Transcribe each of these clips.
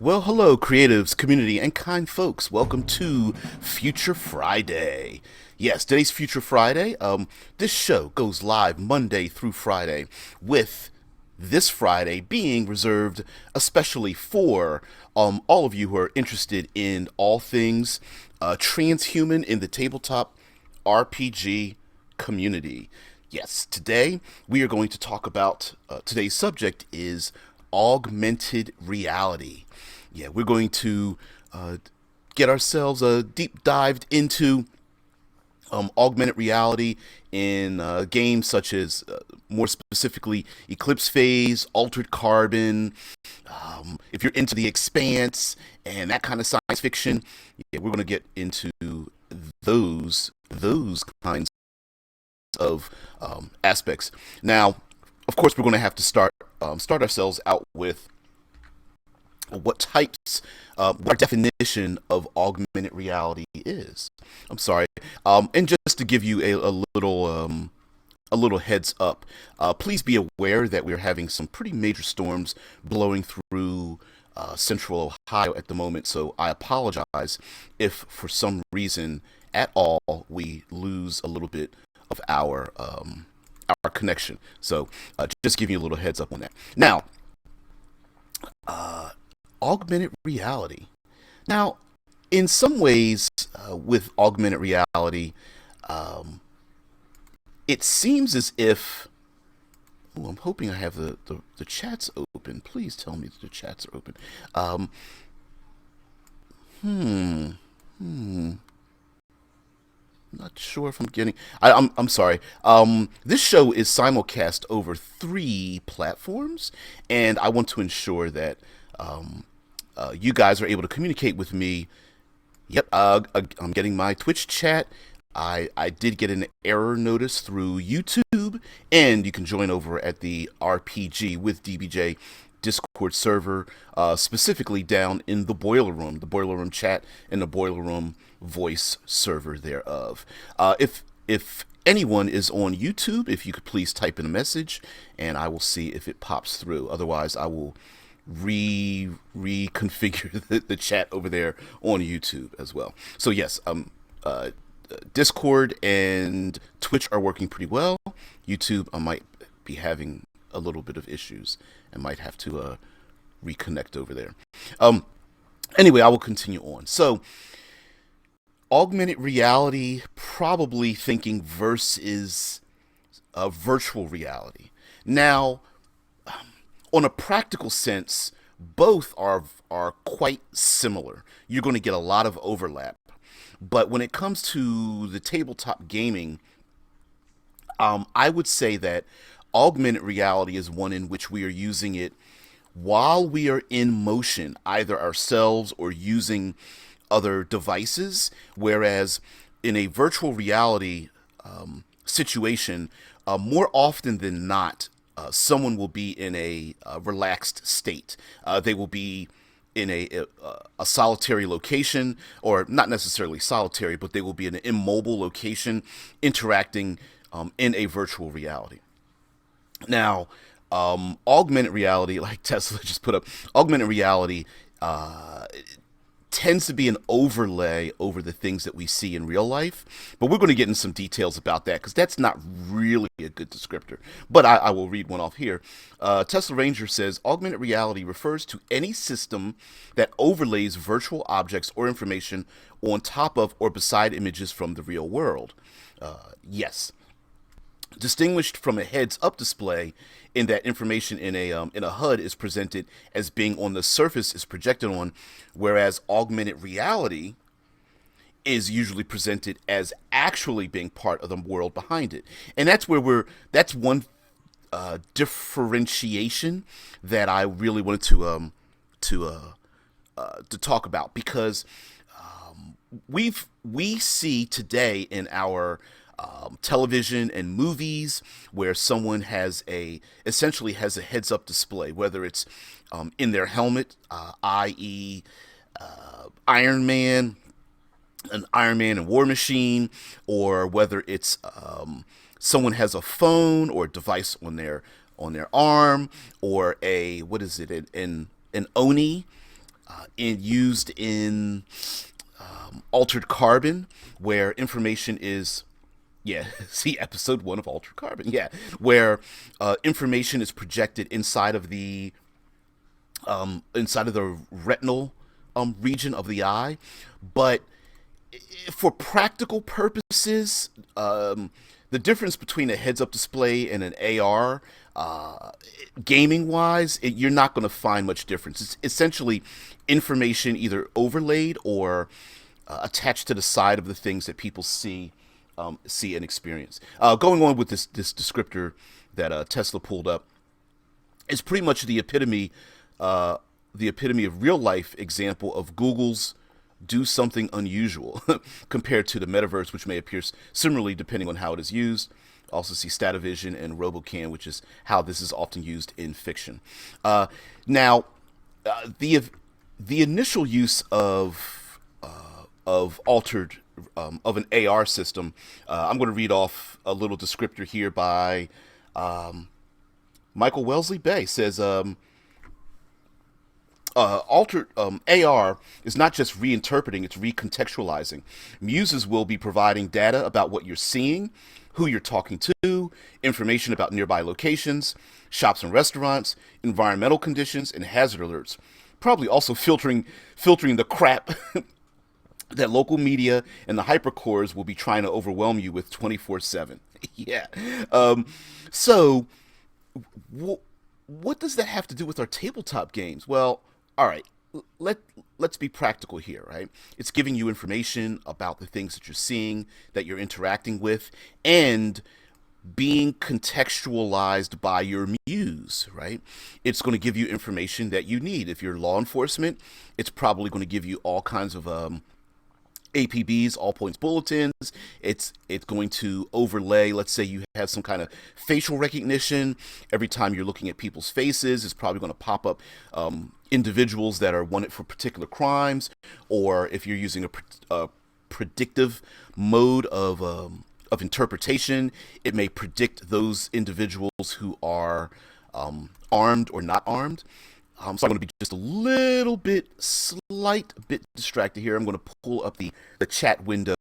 Well, hello, creatives, community, and kind folks. Welcome to Future Friday. Yes, today's Future Friday. This show goes live Monday through Friday, with this Friday being reserved especially for all of you who are interested in all things transhuman in the tabletop RPG community. Yes, today we are going to talk about today's subject is augmented reality. Yeah, we're going to get ourselves deep dived into augmented reality in games such as, more specifically, Eclipse Phase, Altered Carbon. If you're into the Expanse and that kind of science fiction, yeah, we're going to get into those kinds of aspects. Now, of course, we're going to have to start ourselves out with what our definition of augmented reality is. I'm sorry, and just to give you a little heads up, please be aware that we're having some pretty major storms blowing through central Ohio at the moment. So I apologize if, for some reason at all, we lose a little bit of our connection. So just giving you a little heads up on that. Now, augmented reality. Now, in some ways, with augmented reality, um, it seems as if. Oh, I'm hoping I have the chats open. Please tell me that the chats are open. Um, hmm. Hmm. Not sure if I'm getting. I'm sorry. This show is simulcast over three platforms, and I want to ensure that um, you guys are able to communicate with me. Yep, I'm getting my Twitch chat. I did get an error notice through YouTube, and you can join over at the RPG with DBJ Discord server, specifically down in the Boiler Room chat, and the Boiler Room voice server thereof. If anyone is on YouTube, if you could please type in a message, and I will see if it pops through. Otherwise, I will reconfigure the chat over there on YouTube as well. So yes, Discord and Twitch are working pretty well. YouTube, I might be having a little bit of issues and might have to reconnect over there. Um, anyway, I will continue on. So, augmented reality, probably thinking versus virtual reality. Now, on a practical sense, both are quite similar. You're going to get a lot of overlap. But when it comes to the tabletop gaming, I would say that augmented reality is one in which we are using it while we are in motion, either ourselves or using other devices. Whereas in a virtual reality situation, more often than not, someone will be in a relaxed state. They will be in a solitary location, or not necessarily solitary, but they will be in an immobile location interacting in a virtual reality. Now, augmented reality, like Tesla just put up, augmented reality tends to be an overlay over the things that we see in real life. But we're going to get in some details about that because that's not really a good descriptor. But I will read one off here. Tesla Ranger says augmented reality refers to any system that overlays virtual objects or information on top of or beside images from the real world. Yes, distinguished from a heads-up display in that information in a HUD is presented as being on the surface is projected on, whereas augmented reality is usually presented as actually being part of the world behind it. And that's one differentiation that I really wanted to talk about, because we see today in our television and movies where someone essentially has a heads up display, whether it's in their helmet, i.e., Iron Man, an Iron Man and War Machine, or whether it's someone has a phone or a device on their arm, or a what is it, an Oni, used in Altered Carbon, where information is, yeah, see episode 1 of Altered Carbon, yeah, where information is projected inside of the retinal region of the eye. But for practical purposes, the difference between a heads-up display and an AR, gaming-wise, you're not going to find much difference. It's essentially information either overlaid or attached to the side of the things that people see and experience. Going on with this descriptor that Tesla pulled up, is pretty much the epitome of real life example of Google's do something unusual compared to the metaverse, which may appear similarly depending on how it is used. Also see Stativision and RoboCan, which is how this is often used in fiction. Now, the initial use of altered of an AR system, I'm going to read off a little descriptor here by Michael Wellesley Bay. Says altered AR is not just reinterpreting, it's recontextualizing. Muses will be providing data about what you're seeing, who you're talking to, information about nearby locations, shops and restaurants, environmental conditions, and hazard alerts. Probably also filtering the crap that local media and the hypercores will be trying to overwhelm you with 24/7. Yeah. So, what does that have to do with our tabletop games? Well, all right. Let's be practical here, right? It's giving you information about the things that you're seeing, that you're interacting with, and being contextualized by your muse, right? It's going to give you information that you need. If you're law enforcement, it's probably going to give you all kinds of APBs, all points bulletins. It's going to overlay, let's say you have some kind of facial recognition. Every time you're looking at people's faces, it's probably going to pop up individuals that are wanted for particular crimes. Or if you're using a predictive mode of interpretation, it may predict those individuals who are armed or not armed. So I'm going to be just a little bit, slight bit distracted here. I'm going to pull up the chat window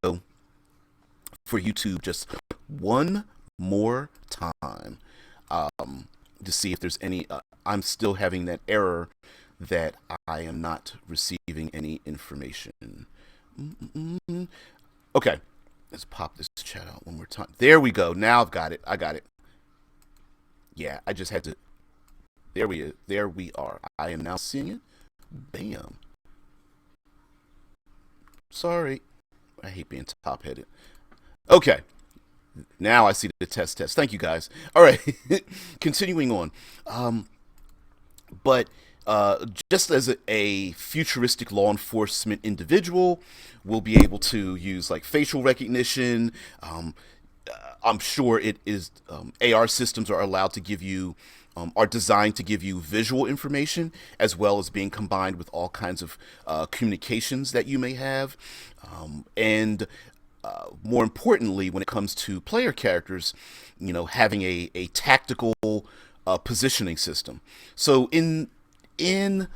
for YouTube just one more time to see if there's any. I'm still having that error that I am not receiving any information. Okay, let's pop this chat out one more time. There we go. Now I've got it. I got it. Yeah, I just had to. There we are. I am now seeing it. Bam. Sorry. I hate being top-headed. Okay. Now I see the test. Thank you, guys. All right. Continuing on. But just as a futuristic law enforcement individual, we'll be able to use like facial recognition. I'm sure it is AR systems are allowed to give you are designed to give you visual information as well as being combined with all kinds of communications that you may have. And more importantly, when it comes to player characters, having a tactical positioning system. So on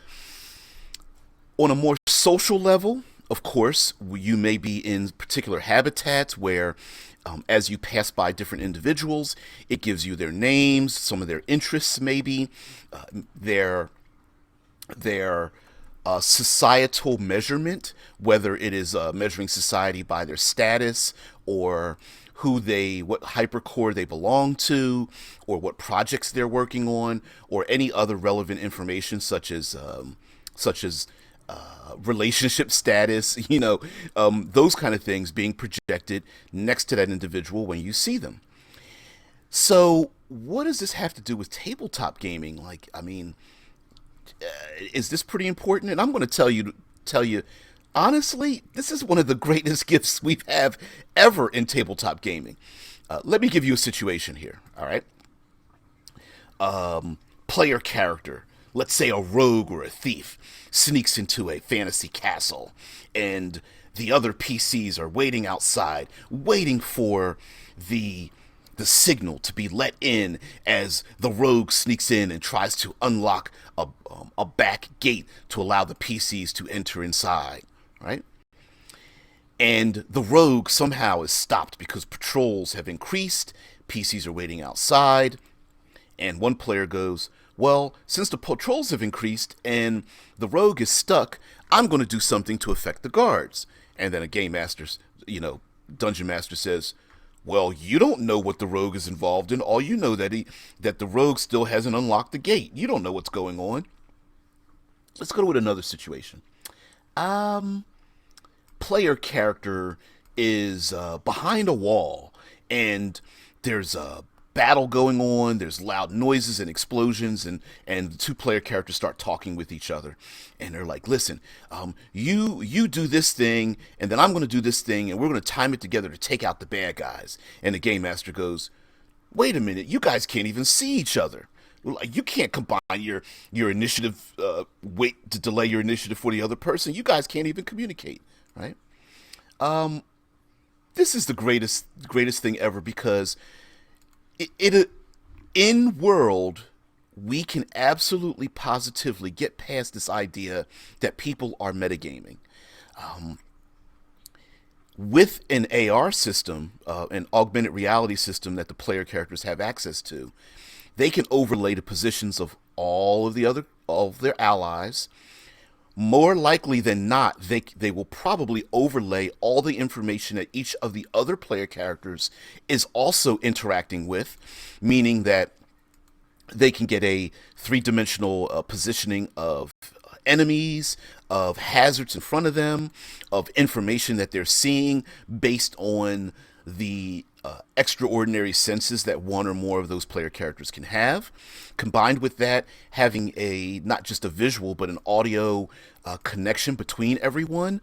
a more social level, of course, you may be in particular habitats where as you pass by different individuals, it gives you their names, some of their interests, maybe their societal measurement, whether it is measuring society by their status or what hypercore they belong to, or what projects they're working on, or any other relevant information such as relationship status, those kind of things being projected next to that individual when you see them. So what does this have to do with tabletop gaming? Is this pretty important? And I'm going to tell you, honestly, this is one of the greatest gifts we have ever in tabletop gaming. Let me give you a situation here, all right? Player character, let's say a rogue or a thief, sneaks into a fantasy castle, and the other PCs are waiting outside, waiting for the the signal to be let in as the rogue sneaks in and tries to unlock a back gate to allow the PCs to enter inside, right? And the rogue somehow is stopped because patrols have increased, PCs are waiting outside, and one player goes, well, since the patrols have increased and the rogue is stuck, I'm going to do something to affect the guards. And then a game master, dungeon master says, well, you don't know what the rogue is involved in. All you know that the rogue still hasn't unlocked the gate. You don't know what's going on. Let's go with another situation. Player character is behind a wall, and there's a battle going on. There's loud noises and explosions, and the two player characters start talking with each other, and they're like, listen, you do this thing, and then I'm going to do this thing, and we're going to time it together to take out the bad guys. And the game master goes, wait a minute, you guys can't even see each other. Like, you can't combine your initiative, wait to delay your initiative for the other person. You guys can't even communicate, right? This is the greatest thing ever, because in world, we can absolutely positively get past this idea that people are metagaming. With an AR system, an augmented reality system that the player characters have access to, they can overlay the positions of all of their allies. More likely than not, they will probably overlay all the information that each of the other player characters is also interacting with, meaning that they can get a three-dimensional positioning of enemies, of hazards in front of them, of information that they're seeing based on the extraordinary senses that one or more of those player characters can have. Combined with that, having not just a visual but an audio connection between everyone,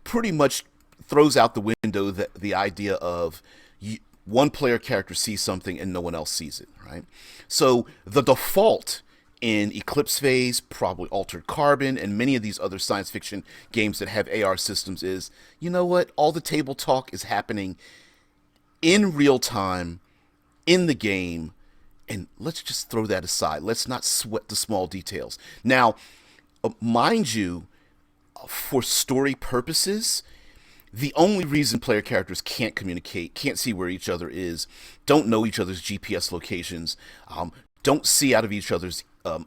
pretty much throws out the window the idea of one player character sees something and no one else sees it, right? So the default in Eclipse Phase, probably Altered Carbon, and many of these other science fiction games that have AR systems is, you know what, all the table talk is happening in real time, in the game, and let's just throw that aside. Let's not sweat the small details. Now, mind you, for story purposes, the only reason player characters can't communicate, can't see where each other is, don't know each other's GPS locations, don't see out of each other's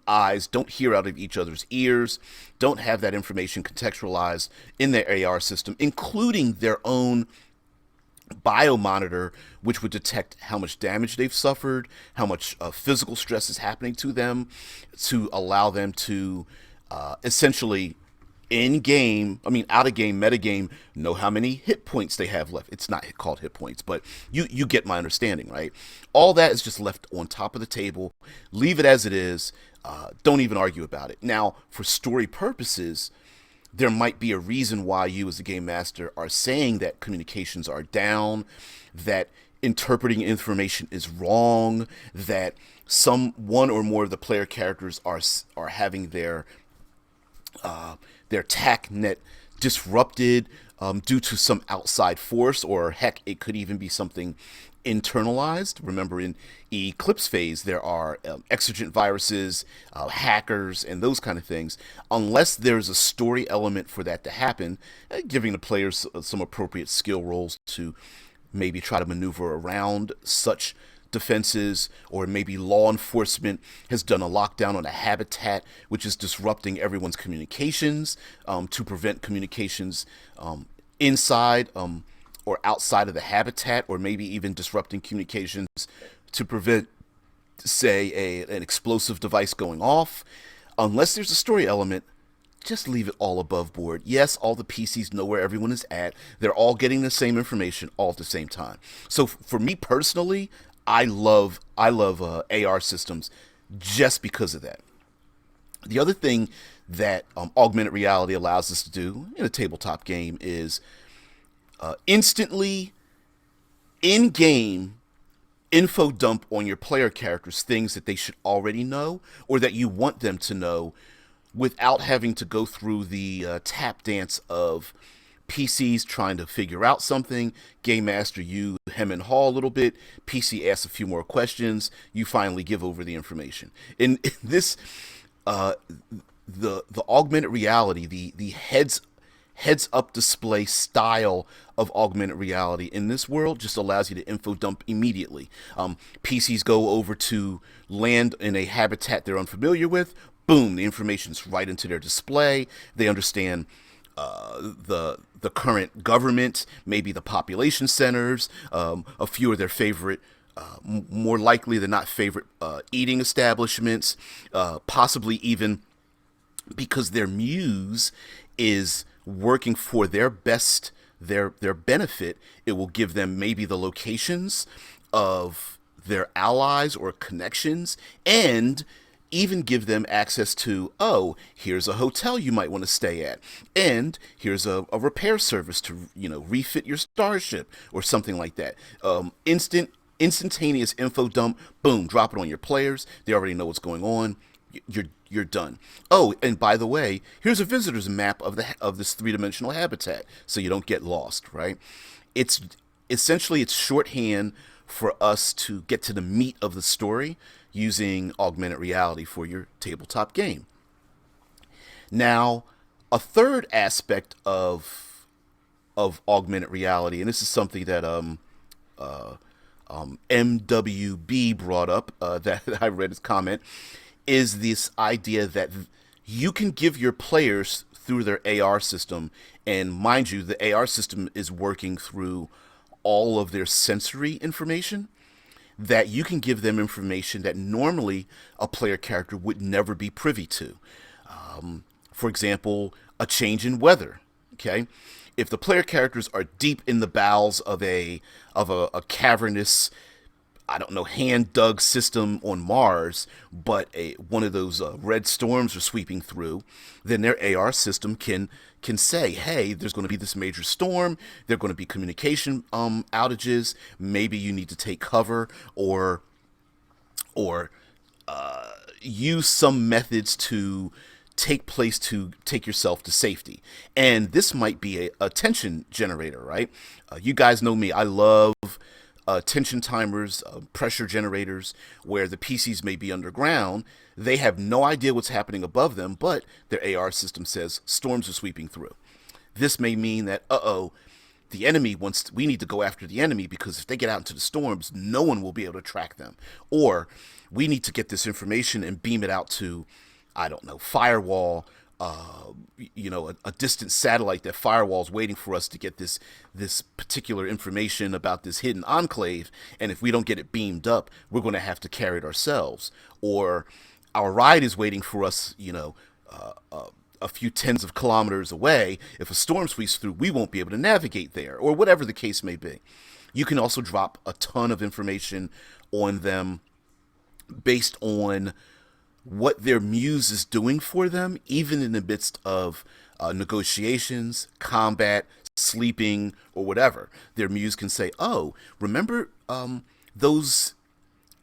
eyes, don't hear out of each other's ears, don't have that information contextualized in their AR system, including their own biomonitor, which would detect how much damage they've suffered, how much physical stress is happening to them, to allow them to essentially out of game, metagame, know how many hit points they have left. It's not called hit points, but you get my understanding, right? All that is just left on top of the table. Leave it as it is. Don't even argue about it. Now, for story purposes, there might be a reason why you as a game master are saying that communications are down, that interpreting information is wrong, that one or more of the player characters are having their TAC net disrupted due to some outside force, or heck, it could even be something internalized. Remember, in Eclipse Phase, there are exigent viruses, hackers, and those kind of things. Unless there's a story element for that to happen, giving the players some appropriate skill rolls to maybe try to maneuver around such defenses, or maybe law enforcement has done a lockdown on a habitat which is disrupting everyone's communications to prevent communications inside or outside of the habitat, or maybe even disrupting communications to prevent, say, an explosive device going off. Unless there's a story element, just leave it all above board. Yes, all the PCs know where everyone is at. They're all getting the same information all at the same time. So for me personally, I love AR systems just because of that. The other thing that augmented reality allows us to do in a tabletop game is instantly in-game info dump on your player characters, things that they should already know or that you want them to know, without having to go through the tap dance of PC's trying to figure out something. Game Master, you hem and haw a little bit. PC asks a few more questions. You finally give over the information. In this, uh, the augmented reality, the heads up display style of augmented reality in this world just allows you to info dump immediately. PCs go over to land in a habitat they're unfamiliar with. Boom, the information's right into their display. They understand the current government, maybe the population centers, a few of their favorite, more likely than not favorite eating establishments, possibly even because their muse is working for their best, their benefit. It will give them maybe the locations of their allies or connections, and even give them access to, oh, here's a hotel you might want to stay at, and here's a repair service to, refit your starship or something like that. Instantaneous info dump. Boom, drop it on your players. They already know what's going on. You're done. Oh, and by the way, here's a visitor's map of this three-dimensional habitat, so you don't get lost. Right? It's essentially it's shorthand for us to get to the meat of the story using augmented reality for your tabletop game. Now, a third aspect of augmented reality, and this is something that MWB brought up, that I read his comment, is this idea that you can give your players through their AR system, and mind you, the AR system is working through all of their sensory information, that you can give them information that normally a player character would never be privy to. For example, a change in weather. Okay, if the player characters are deep in the bowels of a cavernous, I don't know, hand-dug system on Mars, but one of those red storms are sweeping through, then their AR system can say, hey, there's going to be this major storm, there are going to be communication outages, maybe you need to take cover, or use some methods to take yourself to safety. And this might be a tension generator, right? You guys know me, I love tension timers, pressure generators, where the PCs may be underground. They have no idea what's happening above them, but their AR system says storms are sweeping through. This may mean that, the enemy we need to go after the enemy, because if they get out into the storms, no one will be able to track them. Or we need to get this information and beam it out to, I don't know, firewall, a distant satellite that firewall's waiting for us to get this particular information about this hidden enclave, and if we don't get it beamed up, we're going to have to carry it ourselves. Or our ride is waiting for us, a few tens of kilometers away. If a storm sweeps through, we won't be able to navigate there, or whatever the case may be. You can also drop a ton of information on them based on what their muse is doing for them, even in the midst of negotiations, combat, sleeping, or whatever. Their muse can say, oh, remember those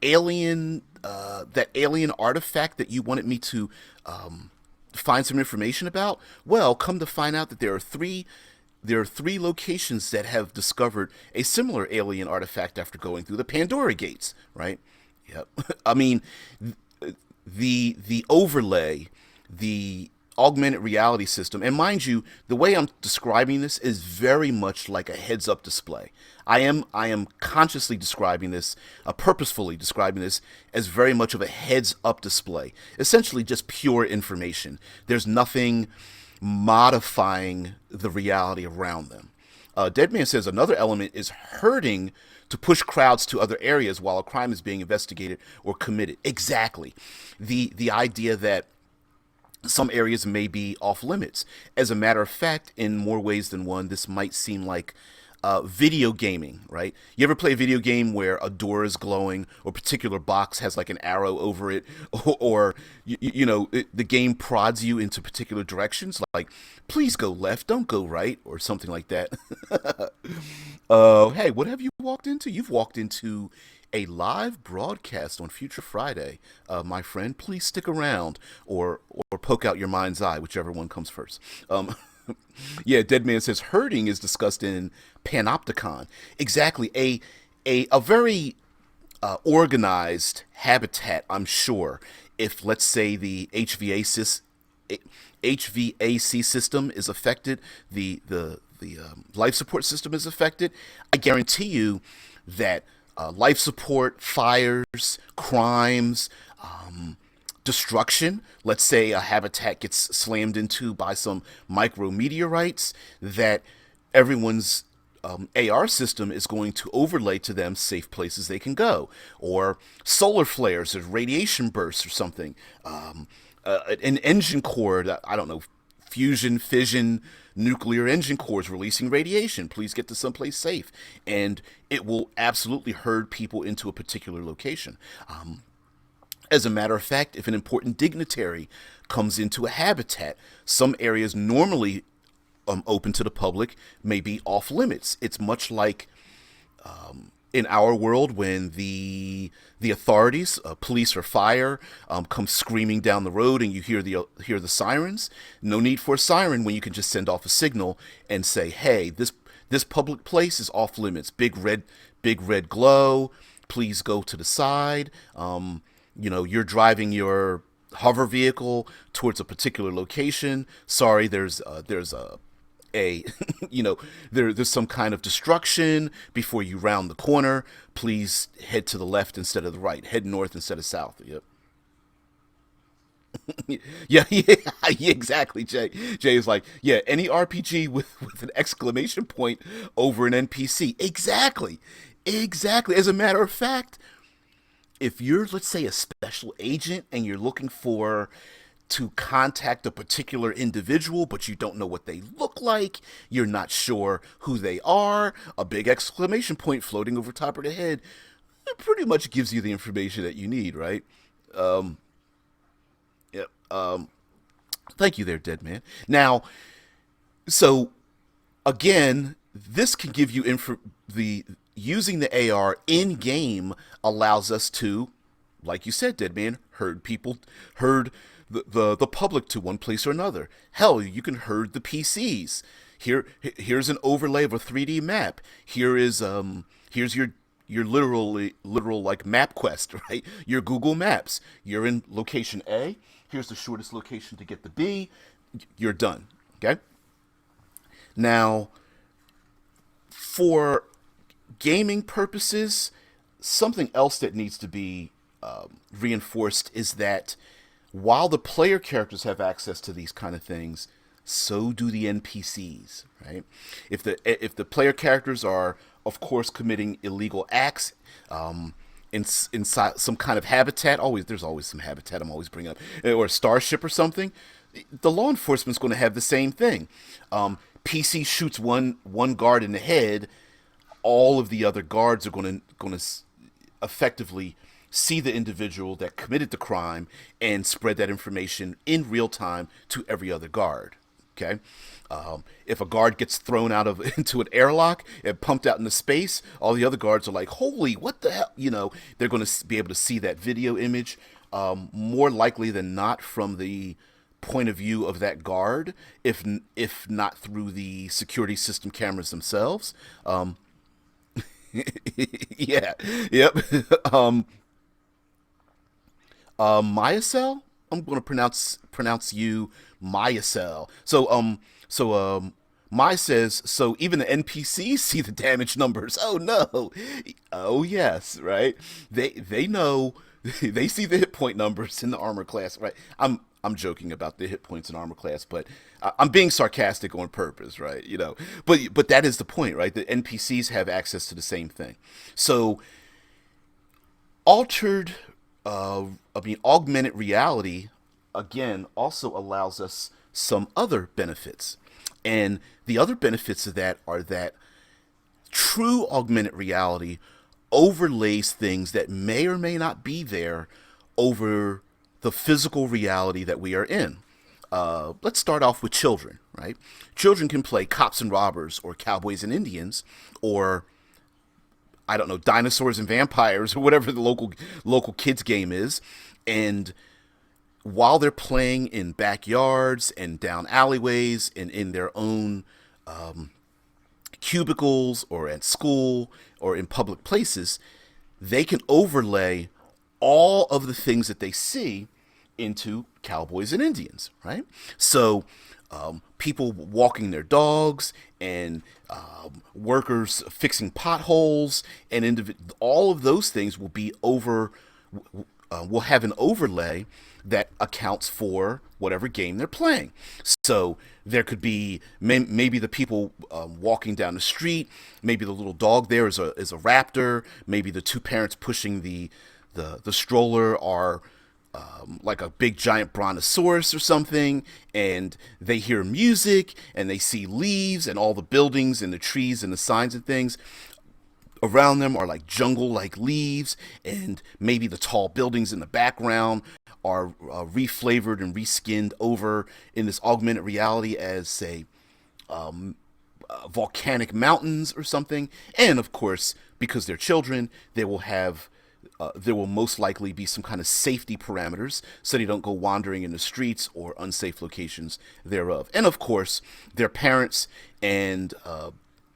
that alien artifact that you wanted me to find some information about? Well, come to find out that there are three locations that have discovered a similar alien artifact after going through the Pandora gates, right? Yep. I mean, the overlay, the augmented reality system, and mind you, the way I'm describing this is very much like a heads-up display. I am consciously describing this, purposefully describing this as very much of a heads-up display. Essentially, just pure information. There's nothing modifying the reality around them. Deadman says another element is herding to push crowds to other areas while a crime is being investigated or committed. Exactly. The idea that some areas may be off limits. As a matter of fact, in more ways than one, this might seem like video gaming, right? You ever play a video game where a door is glowing, or a particular box has like an arrow over it, or the game prods you into particular directions, like, please go left, don't go right, or something like that. Hey, what have you walked into? You've walked into a live broadcast on Future Friday, my friend. Please stick around, or poke out your mind's eye, whichever one comes first. Yeah, Dead Man says herding is discussed in Panopticon. Exactly, a very organized habitat. I'm sure if let's say the HVAC system is affected, the life support system is affected, I guarantee you that life support, fires, crimes, destruction. Let's say a habitat gets slammed into by some micrometeorites, that everyone's AR system is going to overlay to them safe places they can go, or solar flares, or radiation bursts, or something. An engine core, I don't know, fusion, fission, nuclear engine cores releasing radiation. Please get to someplace safe, and it will absolutely herd people into a particular location. As a matter of fact, if an important dignitary comes into a habitat, some areas normally open to the public may be off limits. It's much like in our world when the authorities, police or fire, come screaming down the road, and you hear the sirens. No need for a siren when you can just send off a signal and say, "Hey, this public place is off limits. Big red glow. Please go to the side." You're driving your hover vehicle towards a particular location. Sorry, there's a there's some kind of destruction before you round the corner. Please head to the left instead of the right. Head north instead of south. Yep. Yeah, exactly. Jay is like, yeah, any RPG with an exclamation point over an NPC. Exactly. As a matter of fact, if you're, let's say, a special agent and you're looking to contact a particular individual, but you don't know what they look like, you're not sure who they are, a big exclamation point floating over top of the head, it pretty much gives you the information that you need, right? Yep. Thank you there, Dead Man. Now, so again, this can give you the using the AR in game allows us to, like you said, Dead Man, herd the public to one place or another. Hell, you can herd the PCs. Here's an overlay of a 3D map. Here's your literal like map quest, right? Your Google Maps. You're in location A. Here's the shortest location to get to B. You're done. Okay. Now, for gaming purposes, something else that needs to be reinforced is that while the player characters have access to these kind of things, so do the NPCs, right? If the player characters are, of course, committing illegal acts inside some kind of habitat, there's always some habitat I'm always bringing up, or a starship or something, the law enforcement's going to have the same thing. PC shoots one guard in the head, all of the other guards are going to effectively see the individual that committed the crime and spread that information in real time to every other guard. Okay, if a guard gets thrown into an airlock and pumped out into space, all the other guards are like, "Holy, what the hell?" They're going to be able to see that video image more likely than not from the point of view of that guard, if not through the security system cameras themselves. Yeah, yep. Myacell. I'm going to pronounce you Myacell. So My says, so even the NPCs see the damage numbers. Oh no. Oh yes, right? They know they see the hit point numbers in the armor class, right? I'm joking about the hit points in armor class, but I'm being sarcastic on purpose, right? But that is the point, right? The NPCs have access to the same thing. So augmented reality, again, also allows us some other benefits. And the other benefits of that are that true augmented reality overlays things that may or may not be there over the physical reality that we are in. Let's start off with children, right? Children can play cops and robbers, or cowboys and Indians, or I don't know, dinosaurs and vampires, or whatever the local kids game is, and while they're playing in backyards and down alleyways and in their own cubicles or at school or in public places, they can overlay all of the things that they see into cowboys and Indians, right? So, people walking their dogs and workers fixing potholes and all of those things will be will have an overlay that accounts for whatever game they're playing. So there could be maybe the people walking down the street, maybe the little dog there is a raptor, maybe the two parents pushing the stroller are like a big giant brontosaurus or something, and they hear music and they see leaves and all the buildings and the trees and the signs and things around them are like jungle like leaves, and maybe the tall buildings in the background are reflavored and reskinned over in this augmented reality as, say, volcanic mountains or something. And of course, because they're children, there will most likely be some kind of safety parameters so they don't go wandering in the streets or unsafe locations thereof. And of course, their parents and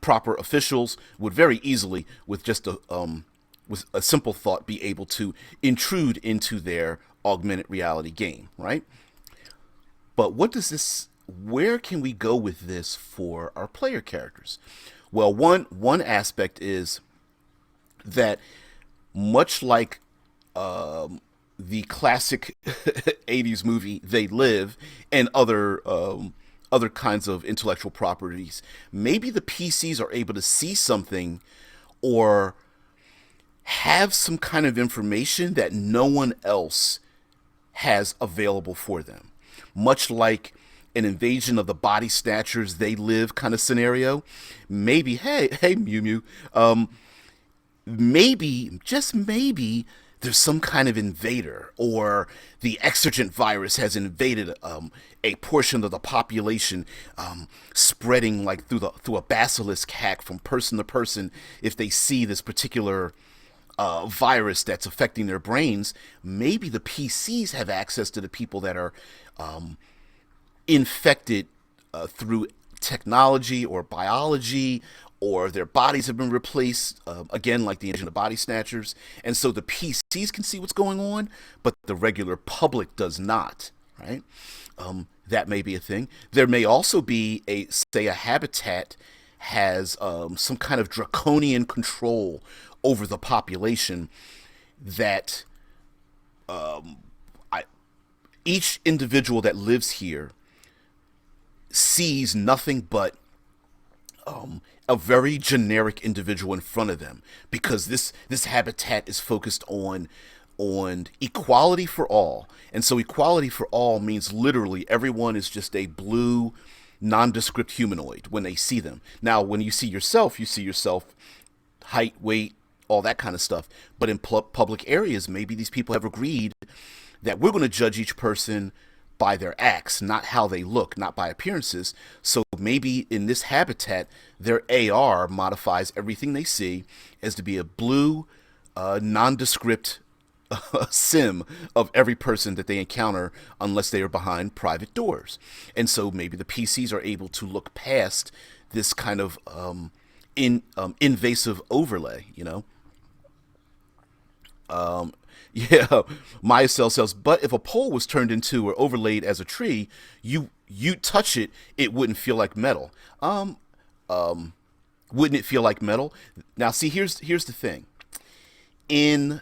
proper officials would very easily, with just with a simple thought, be able to intrude into their augmented reality game, right? But where can we go with this for our player characters? Well, one aspect is that, much like the classic 80s movie They Live and other kinds of intellectual properties, maybe the PCs are able to see something or have some kind of information that no one else has available for them. Much like an invasion of the body snatchers They Live kind of scenario. Maybe, hey Mew Mew, maybe, just maybe, there's some kind of invader, or the exergent virus has invaded a portion of the population, spreading like through a basilisk hack from person to person. If they see this particular virus that's affecting their brains, maybe the PCs have access to the people that are infected through technology or biology, or their bodies have been replaced, again, like the engine of body snatchers. And so the PCs can see what's going on, but the regular public does not, right? That may be a thing. There may also be a habitat has some kind of draconian control over the population that each individual that lives here sees nothing but a very generic individual in front of them, because this habitat is focused on equality for all. And so equality for all means literally everyone is just a blue nondescript humanoid when they see them. Now, when you see yourself height, weight, all that kind of stuff. But in public areas, maybe these people have agreed that we're going to judge each person by their acts, not how they look, not by appearances. So maybe in this habitat, their AR modifies everything they see as to be a blue, nondescript sim of every person that they encounter, unless they are behind private doors. And so maybe the PCs are able to look past this kind of invasive overlay, you know? Yeah, Maya Cell says, but if a pole was turned into or overlaid as a tree, you touch it, it wouldn't feel like metal. Wouldn't it feel like metal? Now, see, here's the thing. In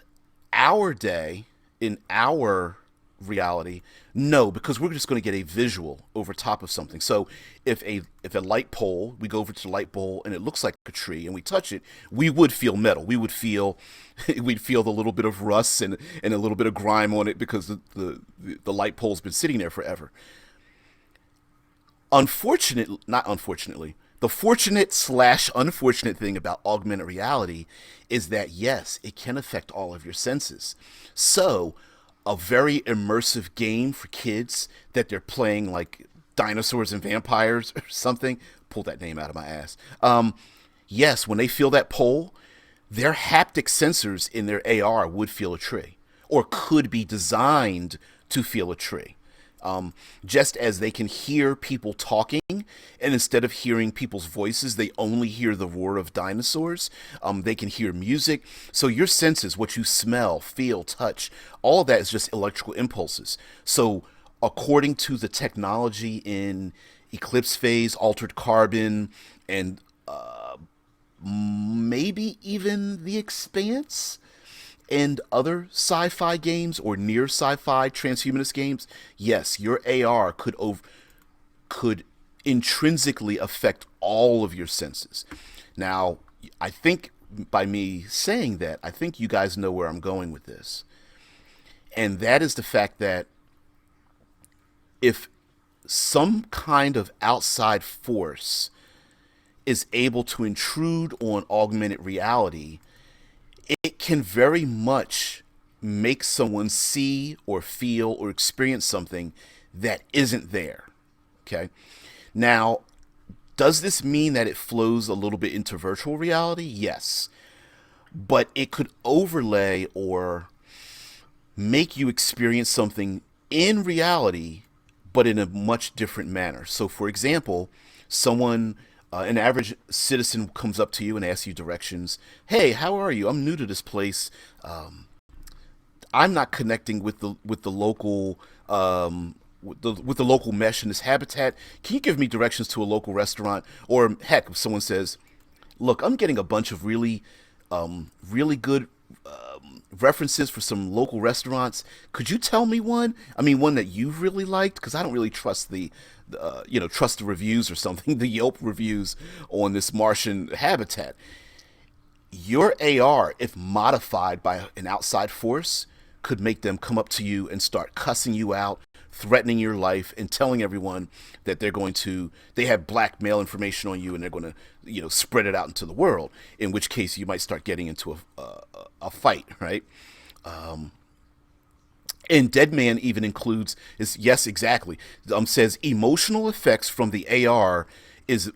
our day, in our reality, no, because we're just going to get a visual over top of something. So if a light pole, we go over to the light pole and it looks like a tree and we touch it, we would feel metal. We'd feel the little bit of rust and a little bit of grime on it, because the light pole's been sitting there forever. Not unfortunately, the fortunate/unfortunate thing about augmented reality is that, yes, it can affect all of your senses. So a very immersive game for kids that they're playing like dinosaurs and vampires or something. Pull that name out of my ass. Yes, when they feel that pole, their haptic sensors in their AR would feel a tree, or could be designed to feel a tree. Just as they can hear people talking, and instead of hearing people's voices, they only hear the roar of dinosaurs. They can hear music. So your senses, what you smell, feel, touch, all of that is just electrical impulses. So according to the technology in Eclipse phase, altered carbon, and maybe even the Expanse and other sci-fi games or near sci-fi transhumanist games, yes, your AR could intrinsically affect all of your senses. Now, I think by me saying that, I think you guys know where I'm going with this. And that is the fact that if some kind of outside force is able to intrude on augmented reality, it can very much make someone see or feel or experience something that isn't there. Okay. Now, does this mean that it flows a little bit into virtual reality? Yes. But it could overlay or make you experience something in reality, but in a much different manner. So, for example, an average citizen comes up to you and asks you directions. Hey, how are you? I'm new to this place. I'm not connecting with the local with the local mesh in this habitat. Can you give me directions to a local restaurant? Or heck, if someone says, "Look, I'm getting a bunch of really good references for some local restaurants. Could you tell me one? I mean, one that you've really liked, because I don't really trust trust the reviews or something, the Yelp reviews on this Martian habitat." Your AR, if modified by an outside force, could make them come up to you and start cussing you out, threatening your life, and telling everyone that they have blackmail information on you and they're going to, spread it out into the world. In which case, you might start getting into a fight, right? And Dead Man even includes is yes, exactly. Says emotional effects from the AR is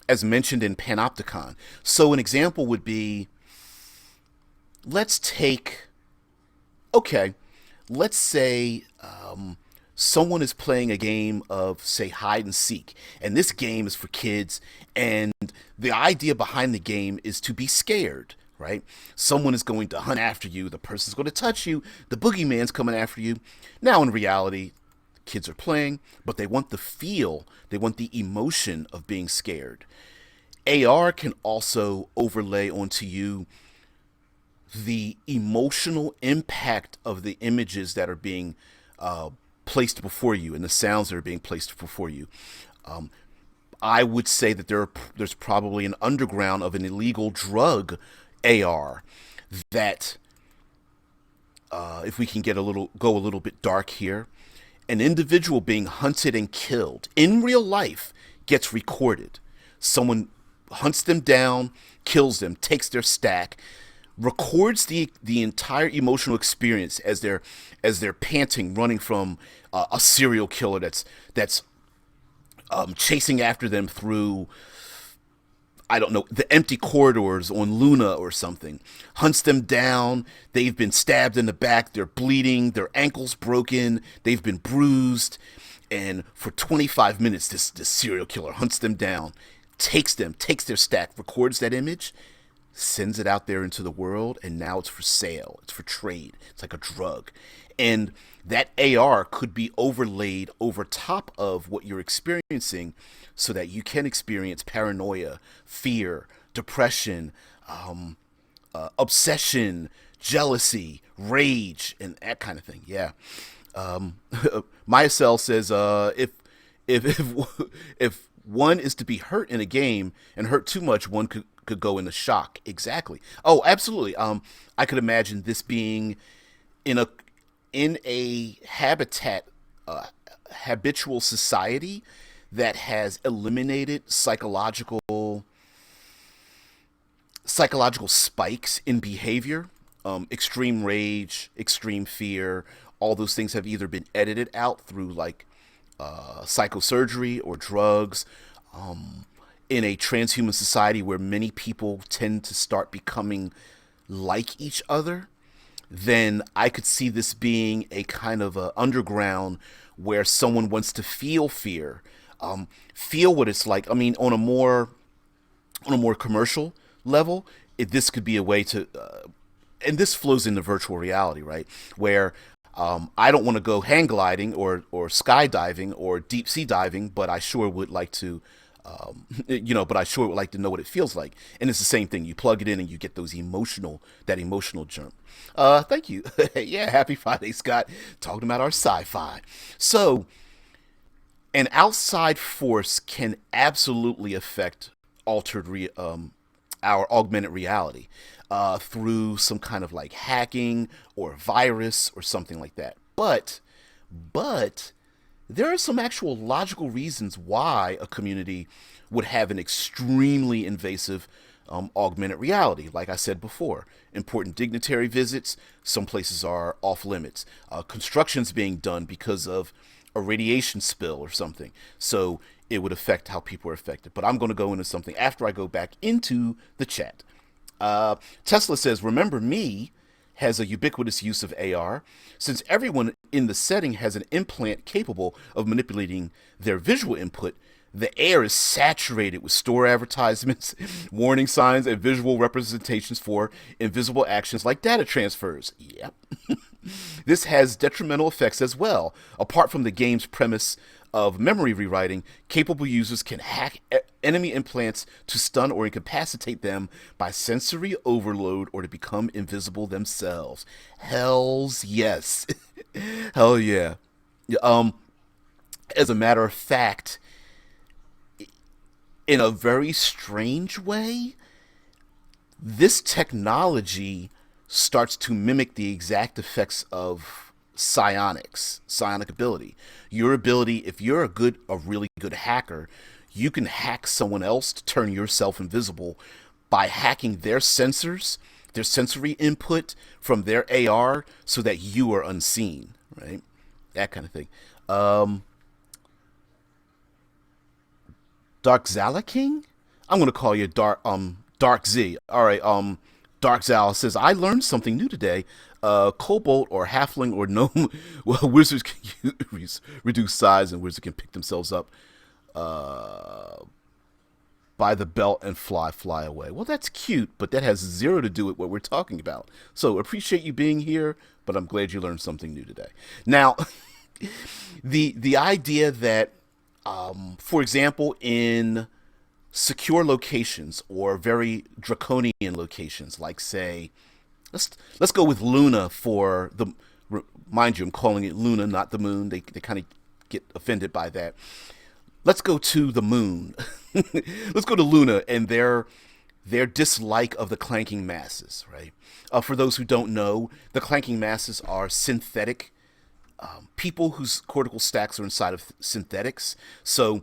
as mentioned in Panopticon. So an example would be, let's say someone is playing a game of, say, hide and seek, and this game is for kids, and the idea behind the game is to be scared, right? Someone is going to hunt after you, the person's going to touch you, the boogeyman's coming after you. Now, in reality, kids are playing, but they want the emotion of being scared. AR can also overlay onto you the emotional impact of the images that are being placed before you and the sounds that are being placed before you. I would say that there's probably an underground of an illegal drug AR that, if we can go a little bit dark here, an individual being hunted and killed in real life gets recorded. Someone hunts them down, kills them, takes their stack, records the entire emotional experience as they're panting, running from a serial killer that's chasing after them through, I don't know, the empty corridors on Luna or something. Hunts them down. They've been stabbed in the back. They're bleeding. Their ankles broken. They've been bruised. And for 25 minutes, this serial killer hunts them down, takes their stack, records that image, sends it out there into the world, and now it's for sale. It's for trade. It's like a drug. And that AR could be overlaid over top of what you're experiencing so that you can experience paranoia, fear, depression, obsession, jealousy, rage, and that kind of thing. Yeah. Myacell says, if one is to be hurt in a game and hurt too much, one could go into shock. Exactly. Oh, absolutely. I could imagine this being in a habitual society that has eliminated psychological spikes in behavior. Extreme rage, extreme fear, all those things have either been edited out through psychosurgery or drugs. In a transhuman society where many people tend to start becoming like each other, then I could see this being a kind of a underground where someone wants to feel fear, feel what it's like. I mean, on a more commercial level, this could be a way to, and this flows into virtual reality, right? Where I don't want to go hang gliding or skydiving or deep sea diving, but I sure would like to, but I sure would like to know what it feels like. And it's the same thing. You plug it in and you get that emotional jump. Thank you. Yeah, happy Friday, Scott. Talking about our sci-fi. So, an outside force can absolutely affect our augmented reality through some kind of like hacking or virus or something like that. But there are some actual logical reasons why a community would have an extremely invasive augmented reality. Like I said before, important dignitary visits, some places are off limits. Construction's being done because of a radiation spill or something. So it would affect how people are affected. But I'm going to go into something after I go back into the chat. Tesla says, remember me has a ubiquitous use of AR. Since everyone in the setting has an implant capable of manipulating their visual input, the air is saturated with store advertisements, warning signs, and visual representations for invisible actions like data transfers. Yep. This has detrimental effects as well. Apart from the game's premise of memory rewriting, capable users can hack enemy implants to stun or incapacitate them by sensory overload or to become invisible themselves. Hells yes. Hell yeah. As a matter of fact, in a very strange way, this technology starts to mimic the exact effects of psionic ability. Your ability, if you're a really good hacker, you can hack someone else to turn yourself invisible by hacking their sensors, their sensory input from their AR so that you are unseen, right? That kind of thing. Dark Zala King? I'm gonna call you Dark Z. All right, Dark Zal says, I learned something new today. Kobold or halfling or gnome, well, wizards can reduce size and wizards can pick themselves up by the belt and fly away. Well, that's cute, but that has zero to do with what we're talking about. So appreciate you being here, but I'm glad you learned something new today. Now, the idea that, for example, in secure locations or very draconian locations, like say, let's go with Luna for the, mind you, I'm calling it Luna, not the moon. They kind of get offended by that. Let's go to the moon. Let's go to Luna and their dislike of the clanking masses, right? For those who don't know, the clanking masses are synthetic people whose cortical stacks are inside of synthetics. So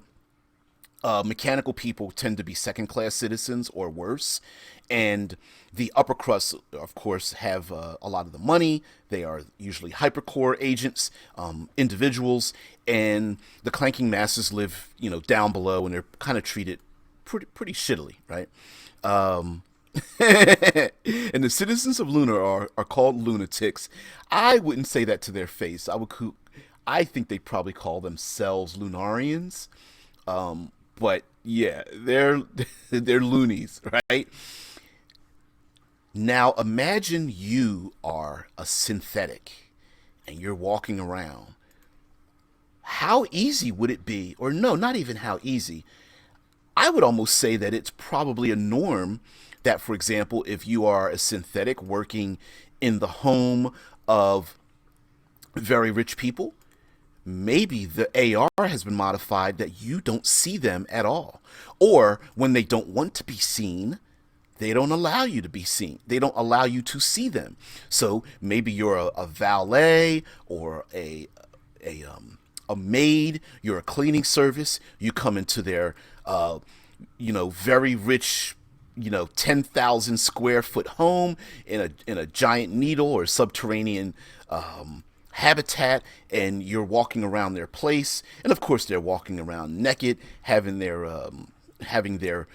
mechanical people tend to be second-class citizens or worse, and the upper crust, of course, have a lot of the money. They are usually hypercore agents, individuals, and the clanking masses live, down below, and they're kind of treated pretty shittily, right? And the citizens of Luna are called lunatics. I wouldn't say that to their face. I think they probably call themselves Lunarians. But yeah, they're loonies, right? Now imagine you are a synthetic and you're walking around. How easy would it be? Or no, not even how easy. I would almost say that it's probably a norm that, for example, if you are a synthetic working in the home of very rich people, maybe the AR has been modified that you don't see them at all. Or when they don't want to be seen, they don't allow you to be seen. They don't allow you to see them. So maybe you're a valet or a maid, you're a cleaning service, you come into their, very rich, 10,000 square foot home in a giant needle or subterranean habitat, and you're walking around their place, and of course they're walking around naked, having their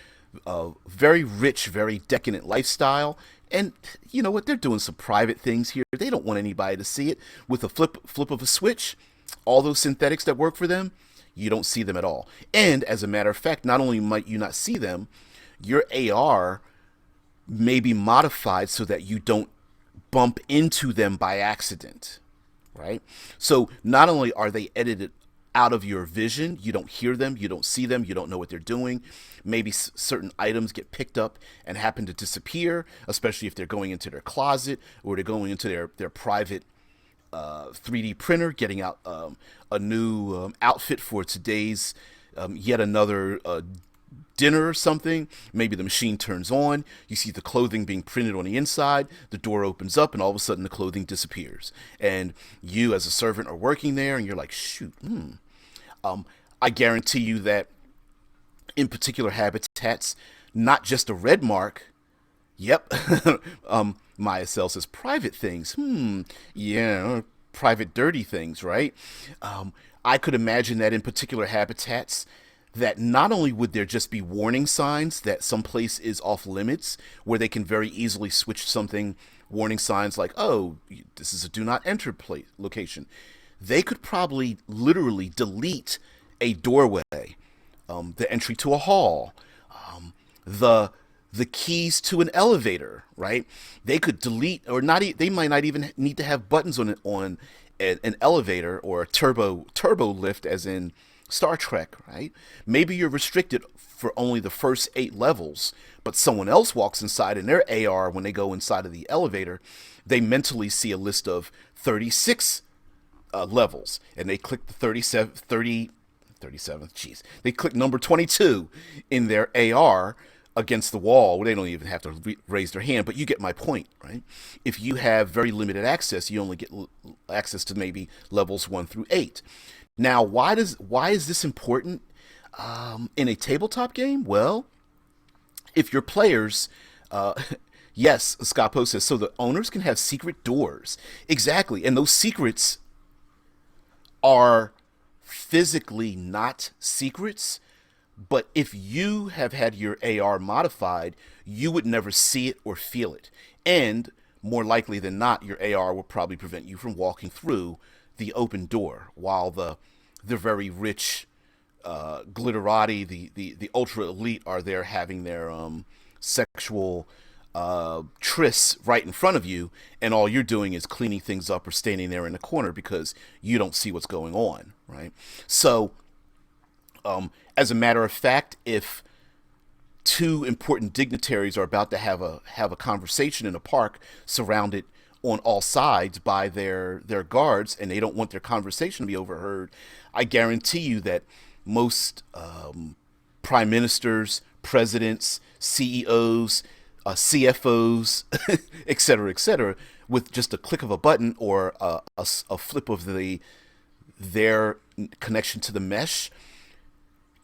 very rich, very decadent lifestyle, And you know what? They're doing some private things here. They don't want anybody to see it. With a flip of a switch, all those synthetics that work for them, you don't see them at all. And as a matter of fact, not only might you not see them, your AR may be modified so that you don't bump into them by accident, right? So not only are they edited out of your vision, you don't hear them, you don't see them, you don't know what they're doing. Maybe certain items get picked up and happen to disappear, especially if they're going into their closet or they're going into their private 3D printer, getting out a new outfit for today's yet another dinner or something. Maybe the machine turns on, you see the clothing being printed on the inside, the door opens up, and all of a sudden the clothing disappears. And you, as a servant, are working there, and you're like, shoot, I guarantee you that in particular habitats, not just a red mark. Yep. Maya Cell says private things. Yeah, private dirty things, right? I could imagine that in particular habitats, that not only would there just be warning signs that someplace is off limits, where they can very easily switch something, warning signs like, oh, this is a do not enter place location. They could probably literally delete a doorway, the entry to a hall, the keys to an elevator, right? They could delete, or not. They might not even need to have buttons on an elevator or a turbo lift, as in Star Trek, right? Maybe you're restricted for only the first 8 levels, but someone else walks inside in their AR when they go inside of the elevator. They mentally see a list of 36 levels, and they click the 37th, jeez. They click number 22 in their AR against the wall, where they don't even have to raise their hand, but you get my point, right? If you have very limited access, you only get access to maybe levels 1 through 8. Now, why is this important in a tabletop game? Well, if your players, yes, Scott Poe says, so the owners can have secret doors. Exactly, and those secrets are physically not secrets, but if you have had your AR modified, you would never see it or feel it. And more likely than not, your AR will probably prevent you from walking through the open door, while the very rich glitterati, the ultra elite, are there having their sexual trysts right in front of you, and all you're doing is cleaning things up or standing there in the corner because you don't see what's going on, right? So as a matter of fact, if 2 important dignitaries are about to have a conversation in a park, surrounded on all sides by their guards, and they don't want their conversation to be overheard, I guarantee you that most prime ministers, presidents, CEOs, CFOs, et cetera, with just a click of a button or a flip of their connection to the mesh,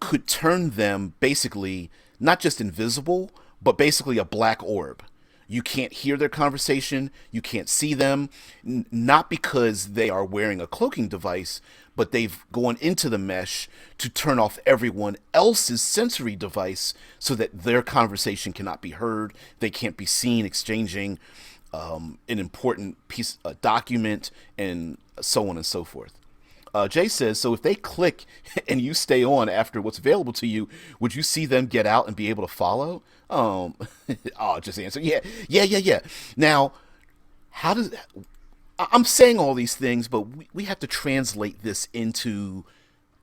could turn them basically not just invisible, but basically a black orb. You can't hear their conversation, you can't see them, not because they are wearing a cloaking device, but they've gone into the mesh to turn off everyone else's sensory device so that their conversation cannot be heard, they can't be seen exchanging an important piece, a document, and so on and so forth. Jay says, so if they click and you stay on after what's available to you, would you see them get out and be able to follow? I'll just answer, yeah. Now, how does... I'm saying all these things, but we have to translate this into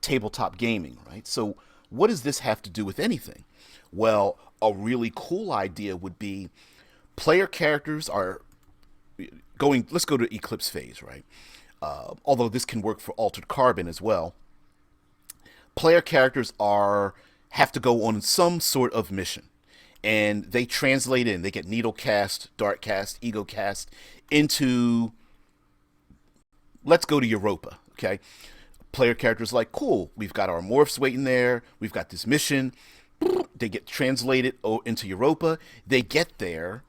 tabletop gaming, right? So what does this have to do with anything? Well, a really cool idea would be player characters are going... Let's go to Eclipse phase, right? Although this can work for Altered Carbon as well. Player characters have to go on some sort of mission, and they translate in. They get needle cast, dart cast, ego cast into... Let's go to Europa, okay? Player characters like, cool, we've got our morphs waiting there. We've got this mission. They get translated into Europa. They get there,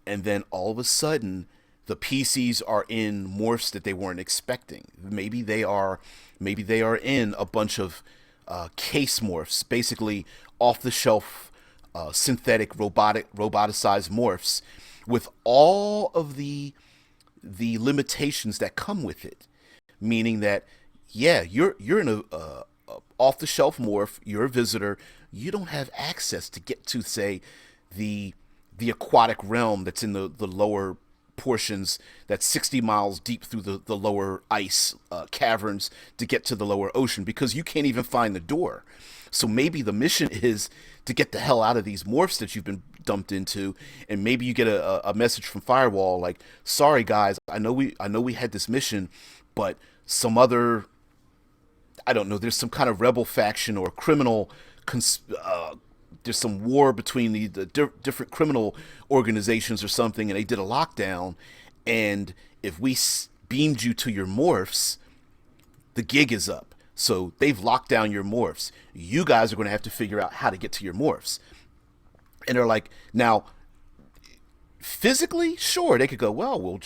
and then all of a sudden, the PCs are in morphs that they weren't expecting. Maybe they are in a bunch of case morphs, basically off-the-shelf synthetic roboticized morphs, with all of the limitations that come with it, meaning that yeah, you're in a off the shelf morph, you're a visitor, you don't have access to get to say the the aquatic realm that's in the lower portions, that's 60 miles deep through the lower ice caverns to get to the lower ocean, because you can't even find the door. So maybe the mission is to get the hell out of these morphs that you've been dumped into, and maybe you get a message from Firewall like, "Sorry guys, I know we had this mission, but some other, I don't know, there's some kind of rebel faction or criminal there's some war between the different criminal organizations or something, and they did a lockdown. And if we beamed you to your morphs, the gig is up. So they've locked down your morphs. You guys are going to have to figure out how to get to your morphs." And they're like, now, physically, sure, they could go, well, we're